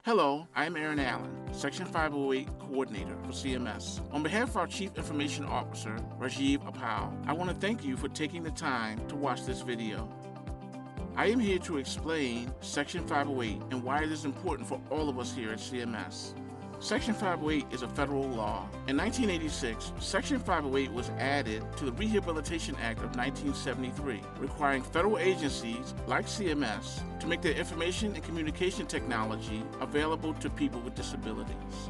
Hello, I'm Aaron Allen, Section 508 Coordinator for CMS. On behalf of our Chief Information Officer, Rajiv Apal, I want to thank you for taking the time to watch this video. I am here to explain Section 508 and why it is important for all of us here at CMS. Section 508 is a federal law. In 1986, Section 508 was added to the Rehabilitation Act of 1973, requiring federal agencies like CMS to make their information and communication technology available to people with disabilities.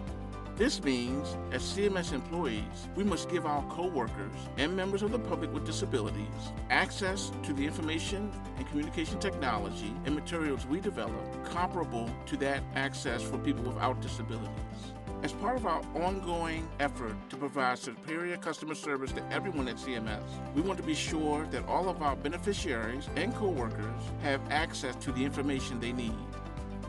This means, as CMS employees, we must give our co-workers and members of the public with disabilities access to the information and communication technology and materials we develop comparable to that access for people without disabilities. As part of our ongoing effort to provide superior customer service to everyone at CMS, we want to be sure that all of our beneficiaries and co-workers have access to the information they need.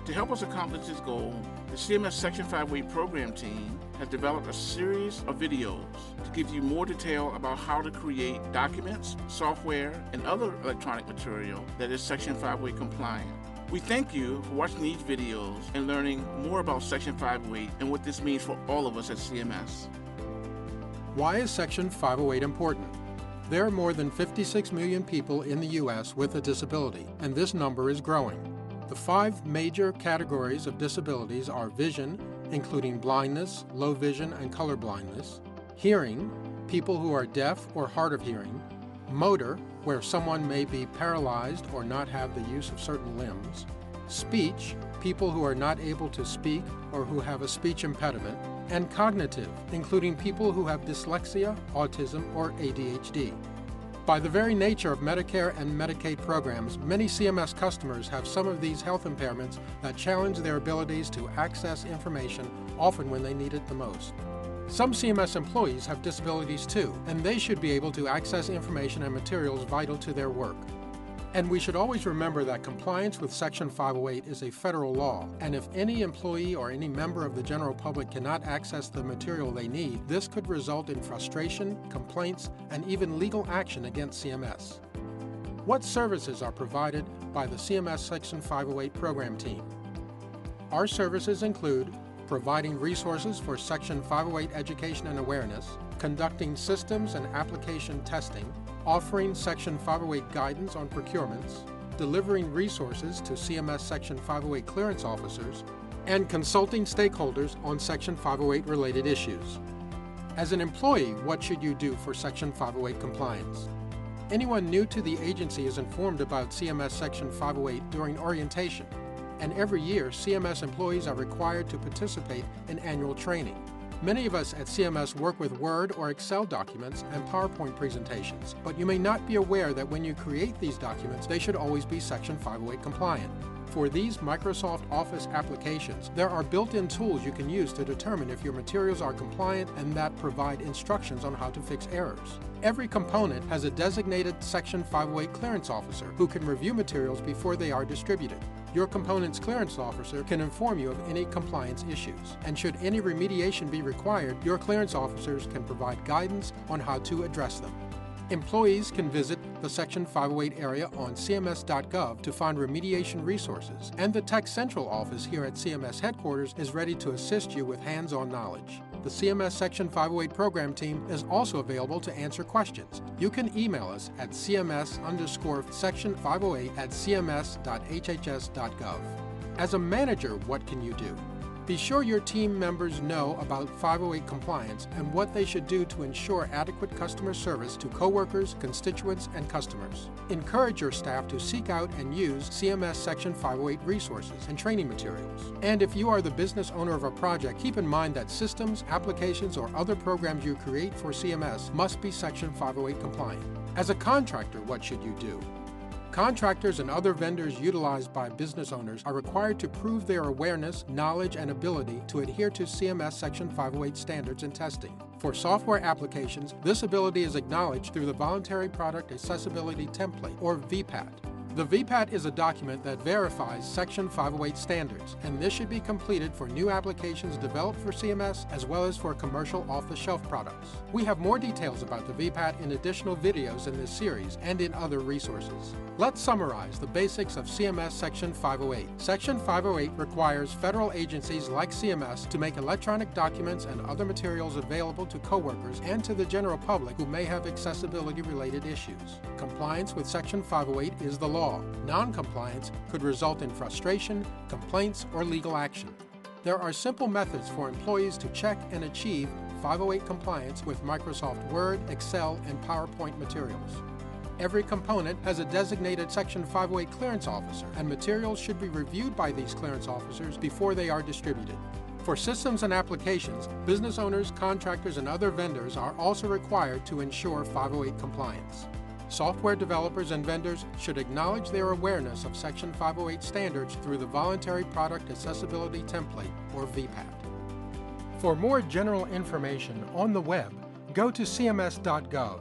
To help us accomplish this goal, the CMS Section 508 program team has developed a series of videos to give you more detail about how to create documents, software, and other electronic material that is Section 508 compliant. We thank you for watching these videos and learning more about Section 508 and what this means for all of us at CMS. Why is Section 508 important? There are more than 56 million people in the U.S. with a disability, and this number is growing. The 5 major categories of disabilities are vision, including blindness, low vision, and color blindness; hearing, people who are deaf or hard of hearing; motor, where someone may be paralyzed or not have the use of certain limbs; speech, people who are not able to speak or who have a speech impediment; and cognitive, including people who have dyslexia, autism, or ADHD. By the very nature of Medicare and Medicaid programs, many CMS customers have some of these health impairments that challenge their abilities to access information, often when they need it the most. Some CMS employees have disabilities too, and they should be able to access information and materials vital to their work. And we should always remember that compliance with Section 508 is a federal law, and if any employee or any member of the general public cannot access the material they need, this could result in frustration, complaints, and even legal action against CMS. What services are provided by the CMS Section 508 program team? Our services include providing resources for Section 508 education and awareness, conducting systems and application testing, offering Section 508 guidance on procurements, delivering resources to CMS Section 508 clearance officers, and consulting stakeholders on Section 508 related issues. As an employee, what should you do for Section 508 compliance? Anyone new to the agency is informed about CMS Section 508 during orientation, and every year CMS employees are required to participate in annual training. Many of us at CMS work with Word or Excel documents and PowerPoint presentations, but you may not be aware that when you create these documents, they should always be Section 508 compliant. For these Microsoft Office applications, there are built-in tools you can use to determine if your materials are compliant and that provide instructions on how to fix errors. Every component has a designated Section 508 clearance officer who can review materials before they are distributed. Your component's clearance officer can inform you of any compliance issues, and should any remediation be required, your clearance officers can provide guidance on how to address them. Employees can visit the Section 508 area on cms.gov to find remediation resources, and the Tech Central office here at CMS headquarters is ready to assist you with hands-on knowledge. The CMS Section 508 program team is also available to answer questions. You can email us at cms_section508@cms.hhs.gov. As a manager, what can you do? Be sure your team members know about 508 compliance and what they should do to ensure adequate customer service to coworkers, constituents, and customers. Encourage your staff to seek out and use CMS Section 508 resources and training materials. And if you are the business owner of a project, keep in mind that systems, applications, or other programs you create for CMS must be Section 508 compliant. As a contractor, what should you do? Contractors and other vendors utilized by business owners are required to prove their awareness, knowledge, and ability to adhere to CMS Section 508 standards and testing. For software applications, this ability is acknowledged through the Voluntary Product Accessibility Template, or VPAT. The VPAT is a document that verifies Section 508 standards, and this should be completed for new applications developed for CMS as well as for commercial off-the-shelf products. We have more details about the VPAT in additional videos in this series and in other resources. Let's summarize the basics of CMS Section 508. Section 508 requires federal agencies like CMS to make electronic documents and other materials available to coworkers and to the general public who may have accessibility-related issues. Compliance with Section 508 is the law. Non-compliance could result in frustration, complaints, or legal action. There are simple methods for employees to check and achieve 508 compliance with Microsoft Word, Excel, and PowerPoint materials. Every component has a designated Section 508 clearance officer, and materials should be reviewed by these clearance officers before they are distributed. For systems and applications, business owners, contractors, and other vendors are also required to ensure 508 compliance. Software developers and vendors should acknowledge their awareness of Section 508 standards through the Voluntary Product Accessibility Template, or VPAT. For more general information on the web, go to cms.gov.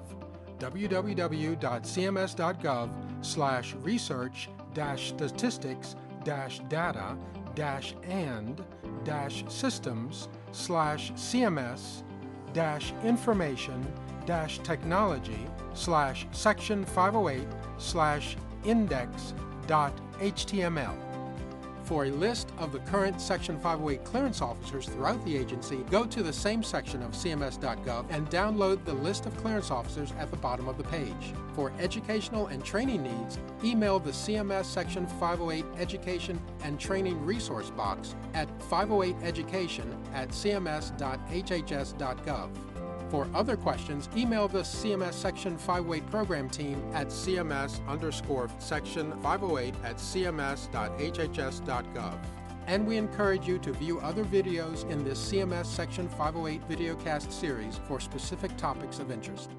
www.cms.gov/research-data-and-system/cms-information-technology/section508/index.html. For a list of the current Section 508 clearance officers throughout the agency, go to the same section of cms.gov and download the list of clearance officers at the bottom of the page. For educational and training needs, email the CMS Section 508 Education and Training Resource Box at 508education@cms.hhs.gov. For other questions, email the CMS Section 508 program team at cms_section508@cms.hhs.gov. And we encourage you to view other videos in this CMS Section 508 videocast series for specific topics of interest.